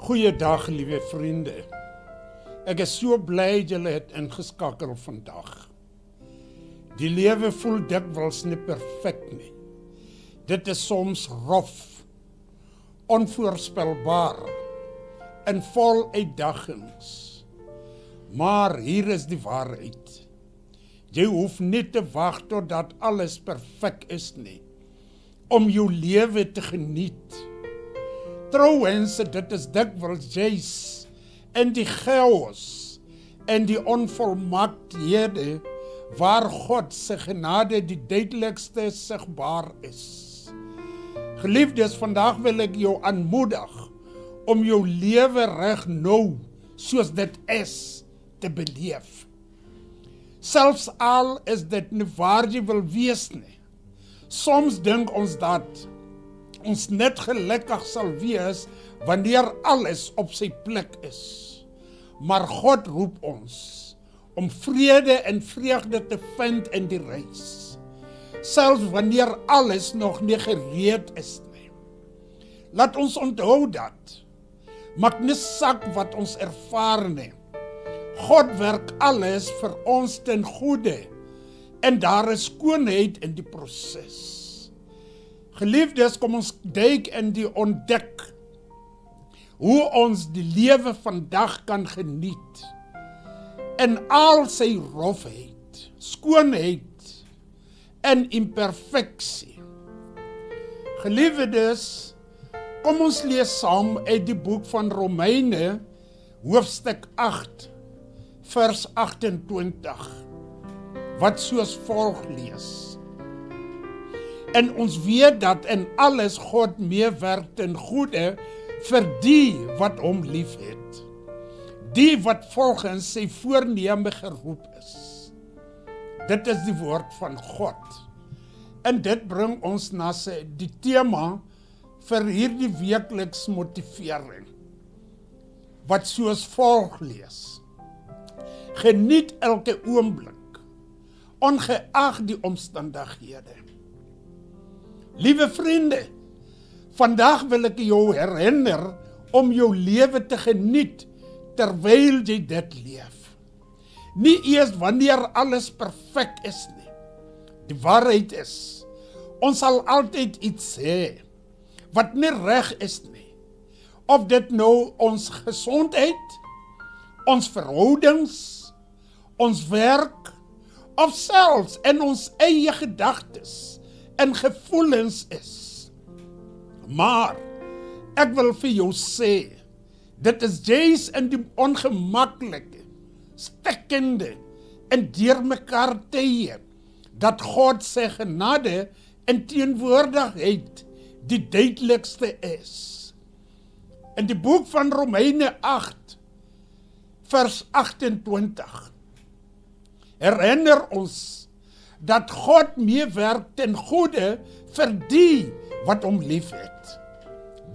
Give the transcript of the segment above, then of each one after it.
Goeiedag, liewe vriende. Ek is so bly julle het ingeskakel vandag. Die lewe voel dikwels nie perfek nie. Dit is soms rof, onvoorspelbaar en vol uitdagings. Maar hier is die waarheid. Jy hoef nie te wag totdat alles perfek is nie, om jou lewe te geniet. Trouwens, dit is dikwels juis in die chaos en die onvolmaaktheden waar God se genade die duidelikste sigbaar is. Geliefdes, vandag wil ek jou aanmoedig om jou lewe reg nou, soos dit is, te beleef. Selfs al is dit nie waar jy wil wees nie. Soms dink ons dat ons net gelukkig sal wees wanneer alles op sy plek is. Maar God roep ons om vrede en vreugde te vind in die reis, selfs wanneer alles nog nie gereed is nie. Laat ons onthou dat, maak nie saak wat ons ervaar nie. God werk alles vir ons ten goeie, en daar is skoonheid in die proses. Geliefdes, kom ons duik in die ontdek, hoe ons die lewe vandag kan geniet, in al sy rofheid, skoonheid en imperfeksie. Geliefdes, kom ons lees saam uit die boek van Romeine, hoofstuk 8, vers 28, wat soos volg lees. En ons weet dat in alles God meewerk ten goeie vir die wat hom liefhet, die wat volgens sy voorneme geroep is. Dit is die woord van God. En dit bring ons na die tema vir hierdie weekliks motivering, wat soos volg lees. Geniet elke oomblik, ongeag die omstandighede. Liewe vriende, vandag wil ek jou herinner om jou lewe te geniet terwyl jy dit leef. Nie eers wanneer alles perfek is nie. Die waarheid is, ons sal altyd iets sê wat nie reg is nie. Of dit nou ons gesondheid, ons verhoudings, ons werk, of selfs in ons eie gedagtes en gevoelens is. Maar, ek wil vir jou sê, dit is juis in die ongemaklike, stikkende en deurmekaar tye, dat God sy genade en teenwoordigheid die duidelikste is. In die boek van Romeine 8, vers 28, herinner ons dat God meewerk ten goeie vir die wat hom liefhet.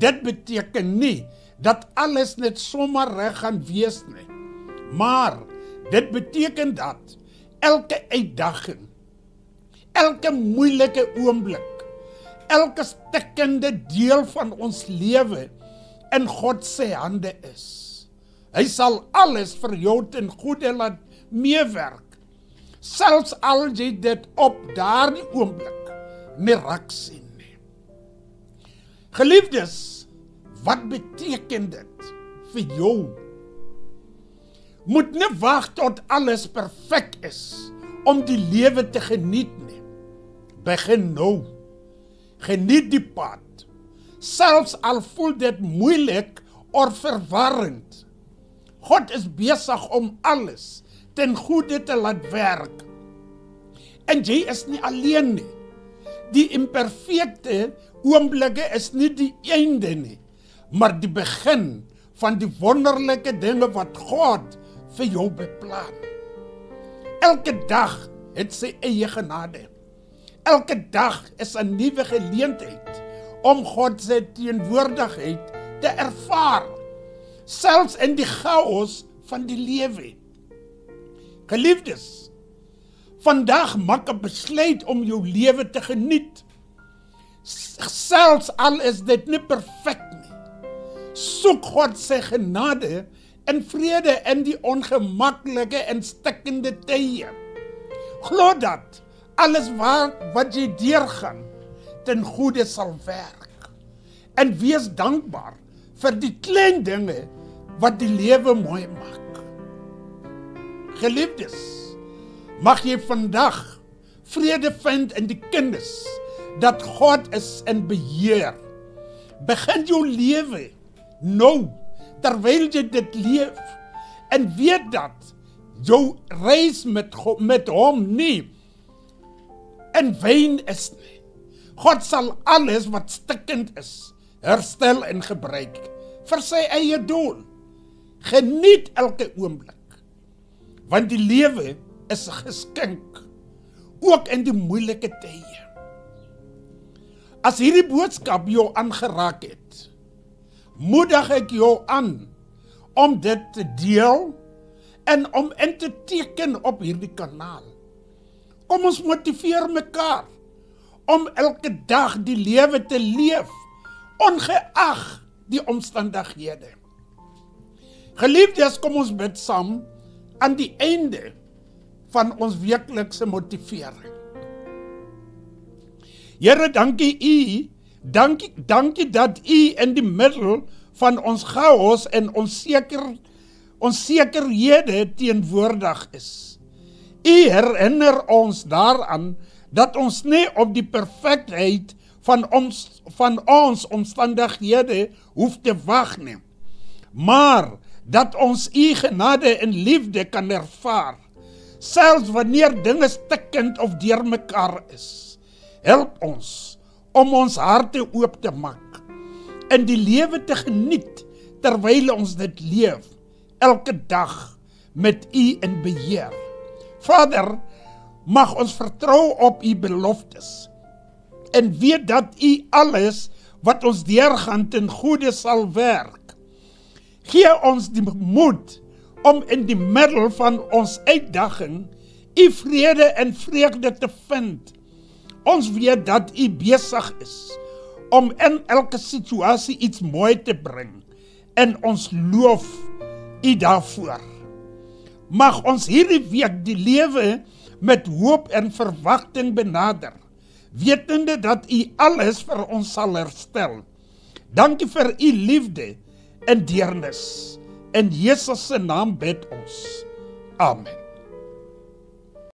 Dit beteken nie dat alles net sommer reg gaan wees nie, maar dit beteken dat elke uitdaging, elke moeilike oomblik, elke stikkende deel van ons lewe in God se hande is. Hy sal alles vir jou ten goeie laat meewerk, selfs al jy dit op daardie oomblik nie raak sien nie. Geliefdes, wat beteken dit vir jou? Moet nie wag tot alles perfek is om die lewe te geniet nie. Begin nou. Geniet die pad. Selfs al voel dit moeilik of verwarrend. God is besig om alles ten goeie te laat werk. En jy is nie alleen nie. Die imperfekte oomblikke is nie die einde nie, maar die begin van die wonderlike dinge wat God vir jou beplan. Elke dag het sy eie genade. Elke dag is 'n nuwe geleentheid om God se teenwoordigheid te ervaar, selfs in die chaos van die lewe. Geliefdes, vandag maak 'n besluit om jou lewe te geniet, selfs al is dit nie perfek nie. Soek God sy genade en vrede in die ongemaklike en stikkende tye. Glo dat alles wat jy deurgaan ten goeie sal werk. En wees dankbaar vir die klein dinge wat die lewe mooi maak. Geliefdes, mag jy vandag vrede vind in die kennis dat God is in beheer. Begin jou lewe nou, terwyl jy dit leef, en weet dat jou reis met hom nie in vain is nie. God sal alles wat stikkend is, herstel en gebruik vir sy eie doel. Geniet elke oomblik, want die lewe is 'n geskenk, ook in die moeilike tye. As hierdie boodskap jou aangeraak het, moedig ek jou aan om dit te deel en om in te teken op hierdie kanaal. Kom ons motiveer mekaar om elke dag die lewe te leef, ongeag die omstandighede. Geliefdes, kom ons bid saam aan die einde van ons weeklikse motivering. Here, dankie U, dankie dat U in die middel van ons chaos en onsekerhede teenwoordig is. U herinner ons daaraan dat ons nie op die perfektheid van ons omstandighede hoef te wag nie, maar dat ons U genade en liefde kan ervaar, selfs wanneer dinge stikkend of deurmekaar is. Help ons om ons harte oop te maak en die lewe te geniet terwyl ons dit leef, elke dag met U in beheer. Vader, mag ons vertrou op U beloftes en weet dat U alles wat ons deurgaan ten goeie sal werk. Gee ons die moed om in die middel van ons uitdaging U vrede en vreugde te vind. Ons weet dat U besig is om in elke situasie iets mooi te bring en ons loof U daarvoor. Mag ons hierdie week die lewe met hoop en verwagting benader, wetende dat U alles vir ons sal herstel. Dankie vir U liefde en deernis. In Jesus se naam bid ons. Amen.